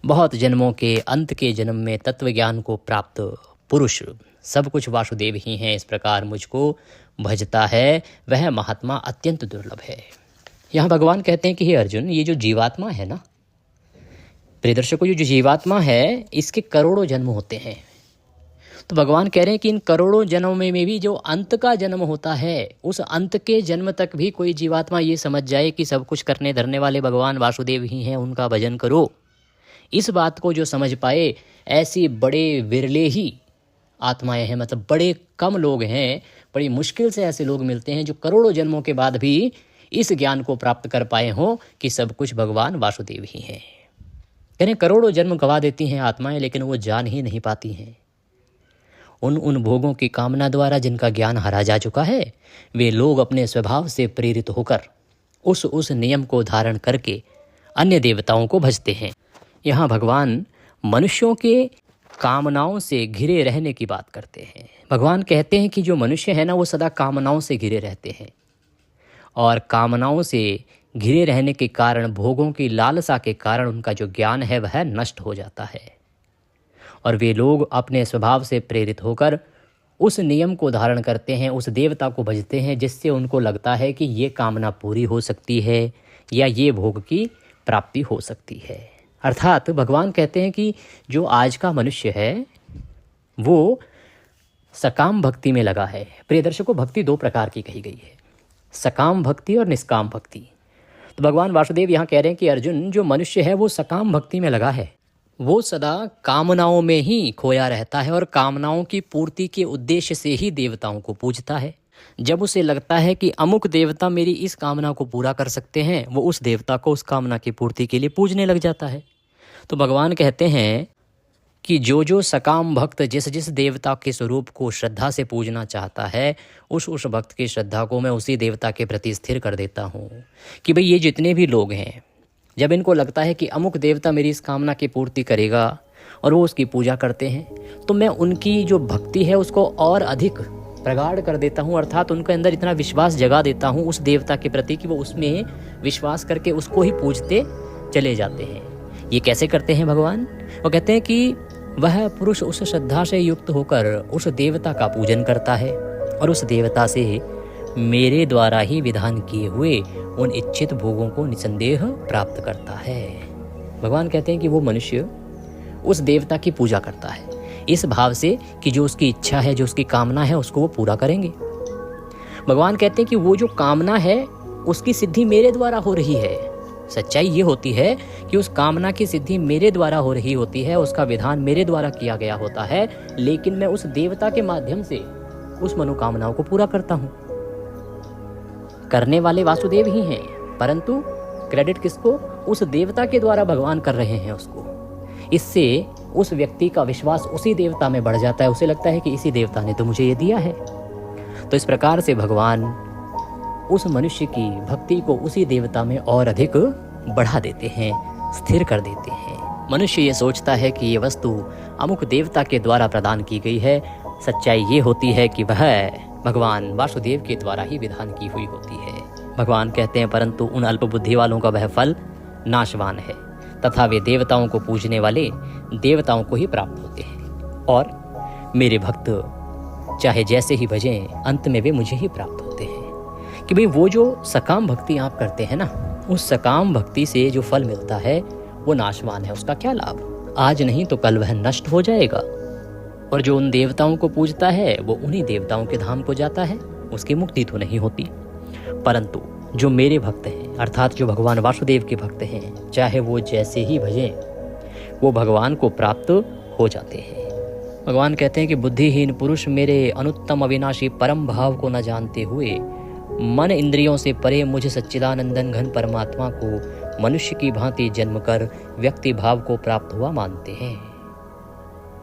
बहुत जन्मों के अंत के जन्म में तत्व ज्ञान को प्राप्त पुरुष, सब कुछ वासुदेव ही हैं, इस प्रकार मुझको भजता है, वह महात्मा अत्यंत दुर्लभ है। यहाँ भगवान कहते हैं कि हे अर्जुन, ये जो जीवात्मा है ना, प्रियदर्शकों, ये जो जीवात्मा है इसके करोड़ों जन्म होते हैं। तो भगवान कह रहे हैं कि इन करोड़ों जन्मों में भी जो अंत का जन्म होता है, उस अंत के जन्म तक भी कोई जीवात्मा ये समझ जाए कि सब कुछ करने धरने वाले भगवान वासुदेव ही हैं, उनका भजन करो। इस बात को जो समझ पाए, ऐसी बड़े विरले ही आत्माएं हैं, मतलब बड़े कम लोग हैं, बड़ी मुश्किल से ऐसे लोग मिलते हैं जो करोड़ों जन्मों के बाद भी इस ज्ञान को प्राप्त कर पाए हों कि सब कुछ भगवान वासुदेव ही हैं। यानी करोड़ों जन्म गवा देती हैं आत्माएं, लेकिन वो जान ही नहीं पाती हैं। उन भोगों की कामना द्वारा जिनका ज्ञान हरा जा चुका है, वे लोग अपने स्वभाव से प्रेरित होकर उस नियम को धारण करके अन्य देवताओं को भजते हैं। यहाँ भगवान मनुष्यों के कामनाओं से घिरे रहने की बात करते हैं। भगवान कहते हैं कि जो मनुष्य है ना, वो सदा कामनाओं से घिरे रहते हैं और कामनाओं से घिरे रहने के कारण, भोगों की लालसा के कारण उनका जो ज्ञान है वह नष्ट हो जाता है और वे लोग अपने स्वभाव से प्रेरित होकर उस नियम को धारण करते हैं, उस देवता को भजते हैं जिससे उनको लगता है कि ये कामना पूरी हो सकती है या ये भोग की प्राप्ति हो सकती है। अर्थात भगवान कहते हैं कि जो आज का मनुष्य है वो सकाम भक्ति में लगा है। प्रिय दर्शकों, भक्ति 2 प्रकार की कही गई है, सकाम भक्ति और निष्काम भक्ति। तो भगवान वासुदेव यहाँ कह रहे हैं कि अर्जुन, जो मनुष्य है वो सकाम भक्ति में लगा है, वो सदा कामनाओं में ही खोया रहता है और कामनाओं की पूर्ति के उद्देश्य से ही देवताओं को पूजता है। जब उसे लगता है कि अमुक देवता मेरी इस कामना को पूरा कर सकते हैं, वो उस देवता को उस कामना की पूर्ति के लिए पूजने लग जाता है। तो भगवान कहते हैं कि जो सकाम भक्त जिस देवता के स्वरूप को श्रद्धा से पूजना चाहता है, उस भक्त की श्रद्धा को मैं उसी देवता के प्रति स्थिर कर देता हूँ। कि भाई ये जितने भी लोग हैं, जब इनको लगता है कि अमुक देवता मेरी इस कामना की पूर्ति करेगा और वो उसकी पूजा करते हैं, तो मैं उनकी जो भक्ति है उसको और अधिक प्रगाढ़ कर देता हूँ। अर्थात उनके अंदर इतना विश्वास जगा देता हूँ उस देवता के प्रति कि वो उसमें विश्वास करके उसको ही पूजते चले जाते हैं। ये कैसे करते हैं भगवान? वो कहते हैं कि वह पुरुष उस श्रद्धा से युक्त होकर उस देवता का पूजन करता है और उस देवता से मेरे द्वारा ही विधान किए हुए उन इच्छित भोगों को निसंदेह प्राप्त करता है। भगवान कहते हैं कि वो मनुष्य उस देवता की पूजा करता है इस भाव से कि जो उसकी इच्छा है, जो उसकी कामना है, उसको वो पूरा करेंगे। भगवान कहते हैं कि वो जो कामना है उसकी सिद्धि मेरे द्वारा हो रही है। सच्चाई ये होती है कि उस कामना की सिद्धि मेरे द्वारा हो रही होती है, उसका विधान मेरे द्वारा किया गया होता है, लेकिन मैं उस देवता के माध्यम से उस मनोकामनाओं को पूरा करता हूं। करने वाले वासुदेव ही हैं, परंतु क्रेडिट किसको? उस देवता के द्वारा भगवान कर रहे हैं उसको। इससे उस व्यक्ति का विश्वास उसी देवता में बढ़ जाता है, उसे लगता है कि इसी देवता ने तो मुझे ये दिया है। तो इस प्रकार से भगवान उस मनुष्य की भक्ति को उसी देवता में और अधिक बढ़ा देते हैं, स्थिर कर देते हैं। मनुष्य ये सोचता है कि ये वस्तु अमुक देवता के द्वारा प्रदान की गई है। सच्चाई ये होती है कि वह भगवान वासुदेव के द्वारा ही विधान की हुई होती है। भगवान कहते हैं, परंतु उन अल्प बुद्धि वालों का वह फल नाशवान है, तथा वे देवताओं को पूजने वाले देवताओं को ही प्राप्त होते हैं, और मेरे भक्त चाहे जैसे ही भजें, अंत में वे मुझे ही प्राप्त होते हैं। कि भाई वो जो सकाम भक्ति आप करते हैं ना, उस सकाम भक्ति से जो फल मिलता है वो नाशवान है, उसका क्या लाभ? आज नहीं तो कल वह नष्ट हो जाएगा। और जो उन देवताओं को पूजता है वो उन्हीं देवताओं के धाम को जाता है, उसकी मुक्ति तो नहीं होती। परंतु जो मेरे भक्त हैं, अर्थात जो भगवान वासुदेव के भक्त हैं, चाहे वो जैसे ही भजें, वो भगवान को प्राप्त हो जाते हैं। भगवान कहते हैं कि बुद्धिहीन पुरुष मेरे अनुत्तम अविनाशी परम भाव को न जानते हुए मन इंद्रियों से परे मुझ सच्चिदानंदन घन परमात्मा को मनुष्य की भांति जन्म कर व्यक्ति भाव को प्राप्त हुआ मानते हैं।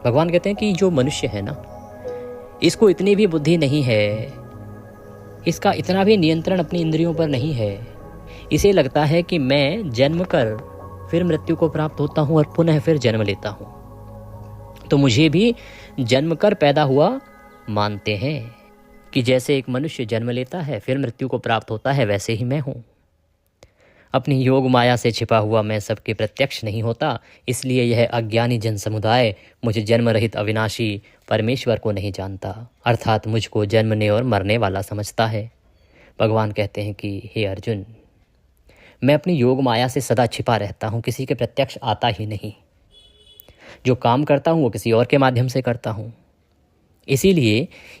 भगवान कहते हैं कि जो मनुष्य है ना, इसको इतनी भी बुद्धि नहीं है, इसका इतना भी नियंत्रण अपनी इंद्रियों पर नहीं है। इसे लगता है कि मैं जन्म कर फिर मृत्यु को प्राप्त होता हूँ और पुनः फिर जन्म लेता हूँ, तो मुझे भी जन्म कर पैदा हुआ मानते हैं। कि जैसे एक मनुष्य जन्म लेता है फिर मृत्यु को प्राप्त होता है, वैसे ही मैं हूँ। अपनी योग माया से छिपा हुआ मैं सबके प्रत्यक्ष नहीं होता, इसलिए यह अज्ञानी जन समुदाय मुझे जन्म रहित अविनाशी परमेश्वर को नहीं जानता, अर्थात मुझको जन्मने और मरने वाला समझता है। भगवान कहते हैं कि हे अर्जुन, मैं अपनी योग माया से सदा छिपा रहता हूँ, किसी के प्रत्यक्ष आता ही नहीं। जो काम करता हूँ वो किसी और के माध्यम से करता हूँ। इसीलिए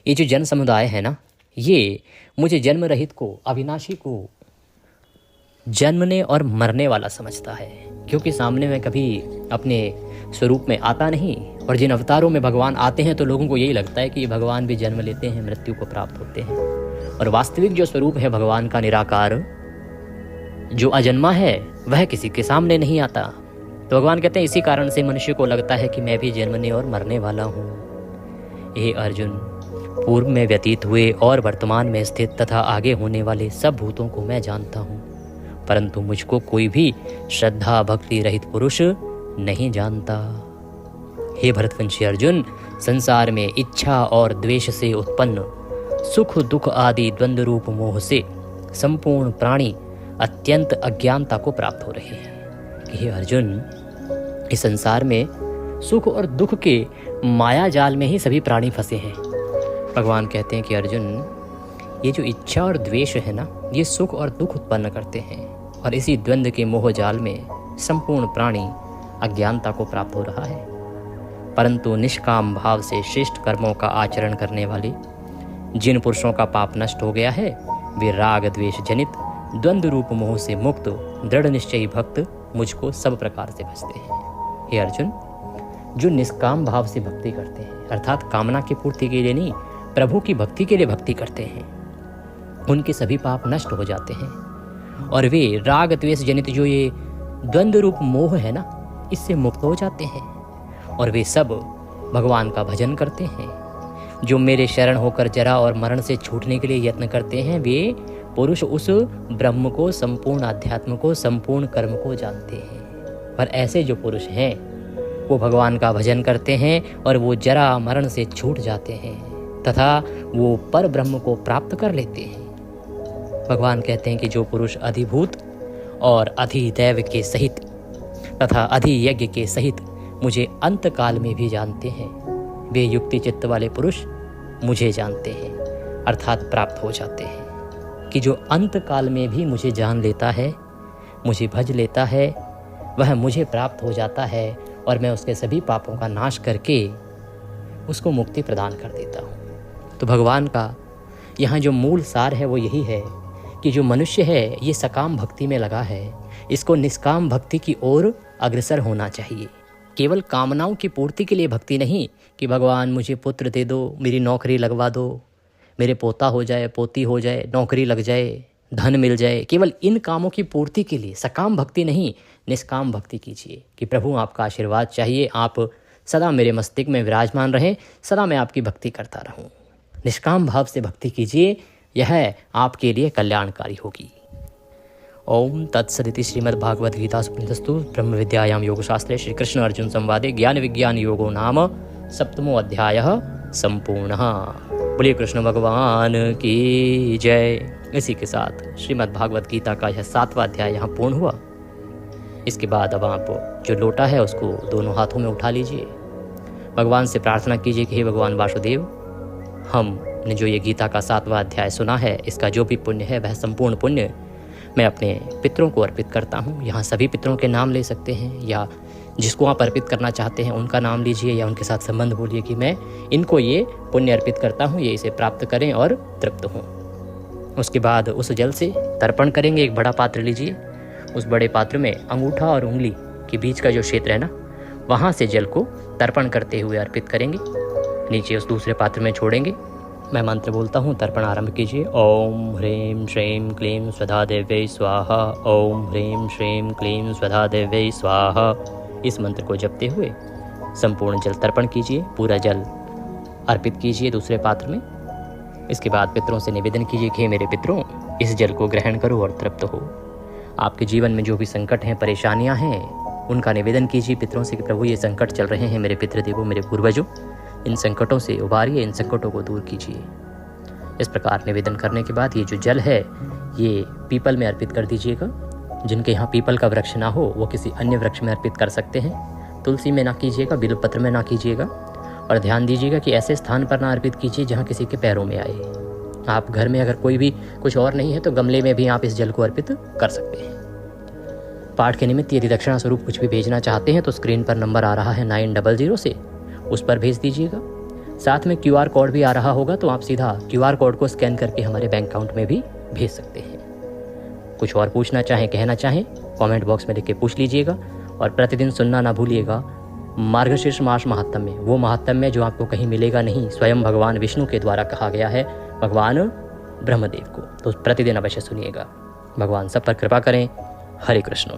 ये जो जन समुदाय है ना, ये मुझे जन्म रहित को, अविनाशी को जन्मने और मरने वाला समझता है, क्योंकि सामने में कभी अपने स्वरूप में आता नहीं। और जिन अवतारों में भगवान आते हैं तो लोगों को यही लगता है कि भगवान भी जन्म लेते हैं, मृत्यु को प्राप्त होते हैं। और वास्तविक जो स्वरूप है भगवान का निराकार, जो अजन्मा है, वह किसी के सामने नहीं आता। तो भगवान कहते हैं इसी कारण से मनुष्य को लगता है कि मैं भी जन्मने और मरने वाला हूँ। हे अर्जुन, पूर्व में व्यतीत हुए और वर्तमान में स्थित तथा आगे होने वाले सब भूतों को मैं जानता हूँ, परंतु मुझको कोई भी श्रद्धा भक्ति रहित पुरुष नहीं जानता। हे भरतवंशी अर्जुन, संसार में इच्छा और द्वेष से उत्पन्न सुख दुख आदि द्वंद्व रूप मोह से संपूर्ण प्राणी अत्यंत अज्ञानता को प्राप्त हो रहे हैं। हे अर्जुन, इस संसार में सुख और दुख के माया जाल में ही सभी प्राणी फंसे हैं। भगवान कहते हैं कि अर्जुन, ये जो इच्छा और द्वेष है ना, ये सुख और दुख उत्पन्न करते हैं, और इसी द्वंद्व के मोह जाल में संपूर्ण प्राणी अज्ञानता को प्राप्त हो रहा है। परंतु निष्काम भाव से श्रेष्ठ कर्मों का आचरण करने वाले जिन पुरुषों का पाप नष्ट हो गया है, वे राग द्वेष जनित द्वंद्व रूप मोह से मुक्त दृढ़ निश्चयी भक्त मुझको सब प्रकार से भजते हैं। हे अर्जुन, जो निष्काम भाव से भक्ति करते हैं, अर्थात कामना की पूर्ति के लिए नहीं, प्रभु की भक्ति के लिए भक्ति करते हैं, उनके सभी पाप नष्ट हो जाते हैं, और वे राग द्वेष जनित जो ये द्वंद्व रूप मोह है ना, इससे मुक्त हो जाते हैं, और वे सब भगवान का भजन करते हैं। जो मेरे शरण होकर जरा और मरण से छूटने के लिए यत्न करते हैं, वे पुरुष उस ब्रह्म को, संपूर्ण अध्यात्म को, संपूर्ण कर्म को जानते हैं। पर ऐसे जो पुरुष हैं वो भगवान का भजन करते हैं और वो जरा मरण से छूट जाते हैं तथा वो पर ब्रह्म को प्राप्त कर लेते हैं। भगवान कहते हैं कि जो पुरुष अधिभूत और अधिदैव के सहित तथा अधियज्ञ के सहित मुझे अंत काल में भी जानते हैं, वे युक्ति चित्त वाले पुरुष मुझे जानते हैं, अर्थात प्राप्त हो जाते हैं। कि जो अंत काल में भी मुझे जान लेता है, मुझे भज लेता है, वह मुझे प्राप्त हो जाता है, और मैं उसके सभी पापों का नाश करके उसको मुक्ति प्रदान कर देता हूँ। तो भगवान का यहाँ जो मूल सार है वो यही है कि जो मनुष्य है ये सकाम भक्ति में लगा है, इसको निष्काम भक्ति की ओर अग्रसर होना चाहिए। केवल कामनाओं की पूर्ति के लिए भक्ति नहीं कि भगवान मुझे पुत्र दे दो, मेरी नौकरी लगवा दो, मेरे पोता हो जाए, पोती हो जाए, नौकरी लग जाए, धन मिल जाए, केवल इन कामों की पूर्ति के लिए सकाम भक्ति नहीं, निष्काम भक्ति कीजिए कि प्रभु आपका आशीर्वाद चाहिए, आप सदा मेरे मस्तिष्क में विराजमान रहें, सदा मैं आपकी भक्ति करता रहूं। निष्काम भाव से भक्ति कीजिए, यह आपके लिए कल्याणकारी होगी। ओम तत्सदिति श्रीमद्भागवत गीता उपनिषत्सु ब्रह्म विद्यायां योगशास्त्रे श्री कृष्ण अर्जुन संवादे ज्ञान विज्ञान योगो नाम 7वां अध्याय संपूर्णः। बोलिए कृष्ण भगवान की जय। इसी के साथ श्रीमद्भागवत गीता का यह 7वां अध्याय यहाँ पूर्ण हुआ। इसके बाद अब आप जो लोटा है उसको दोनों हाथों में उठा लीजिए, भगवान से प्रार्थना कीजिए कि हे भगवान वासुदेव, हमने जो ये गीता का 7वां अध्याय सुना है, इसका जो भी पुण्य है वह संपूर्ण पुण्य मैं अपने पितरों को अर्पित करता हूँ। यहाँ सभी पितरों के नाम ले सकते हैं, या जिसको आप अर्पित करना चाहते हैं उनका नाम लीजिए, या उनके साथ संबंध बोलिए कि मैं इनको ये पुण्य अर्पित करता हूँ, ये इसे प्राप्त करें और तृप्त हों। उसके बाद उस जल से तर्पण करेंगे। एक बड़ा पात्र लीजिए, उस बड़े पात्र में अंगूठा और उंगली के बीच का जो क्षेत्र है ना, वहाँ से जल को तर्पण करते हुए अर्पित करेंगे। नीचे उस दूसरे पात्र में छोड़ेंगे। मैं मंत्र बोलता हूँ, तर्पण आरंभ कीजिए। ओम ह्रीं श्रीं क्लीं स्वधा देव्यै स्वाहा, ओम ह्रीं श्रीं क्लीं स्वधा देव्यै स्वाहा। इस मंत्र को जपते हुए संपूर्ण जल तर्पण कीजिए, पूरा जल अर्पित कीजिए दूसरे पात्र में। इसके बाद पितरों से निवेदन कीजिए कि मेरे पितरों, इस जल को ग्रहण करो और तृप्त हो। आपके जीवन में जो भी संकट हैं, परेशानियां हैं, उनका निवेदन कीजिए पितरों से कि प्रभु ये संकट चल रहे हैं, मेरे पितृदेवों, मेरे पूर्वजों, इन संकटों से उबारिए, इन संकटों को दूर कीजिए। इस प्रकार निवेदन करने के बाद ये जो जल है ये पीपल में अर्पित कर दीजिएगा। जिनके यहाँ पीपल का वृक्ष ना हो वो किसी अन्य वृक्ष में अर्पित कर सकते हैं। तुलसी में ना कीजिएगा, बिल्वपत्र में ना कीजिएगा, और ध्यान दीजिएगा कि ऐसे स्थान पर ना अर्पित कीजिए जहाँ किसी के पैरों में आए। आप घर में अगर कोई भी कुछ और नहीं है तो गमले में भी आप इस जल को अर्पित कर सकते हैं। पाठ के निमित्त यदि दक्षिणा स्वरूप कुछ भी भेजना चाहते हैं तो स्क्रीन पर नंबर आ रहा है 900 से, उस पर भेज दीजिएगा। साथ में QR कोड भी आ रहा होगा, तो आप सीधा QR कोड को स्कैन करके हमारे बैंक अकाउंट में भी भेज सकते हैं। कुछ और पूछना चाहें, कहना चाहें, कमेंट बॉक्स में लिख के पूछ लीजिएगा। और प्रतिदिन सुनना ना भूलिएगा मार्गशीर्ष मास महात्म्य, वो महात्म्य जो आपको कहीं मिलेगा नहीं, स्वयं भगवान विष्णु के द्वारा कहा गया है भगवान ब्रह्मदेव को। तो प्रतिदिन अवश्य सुनिएगा। भगवान सब पर कृपा करें। हरे कृष्ण।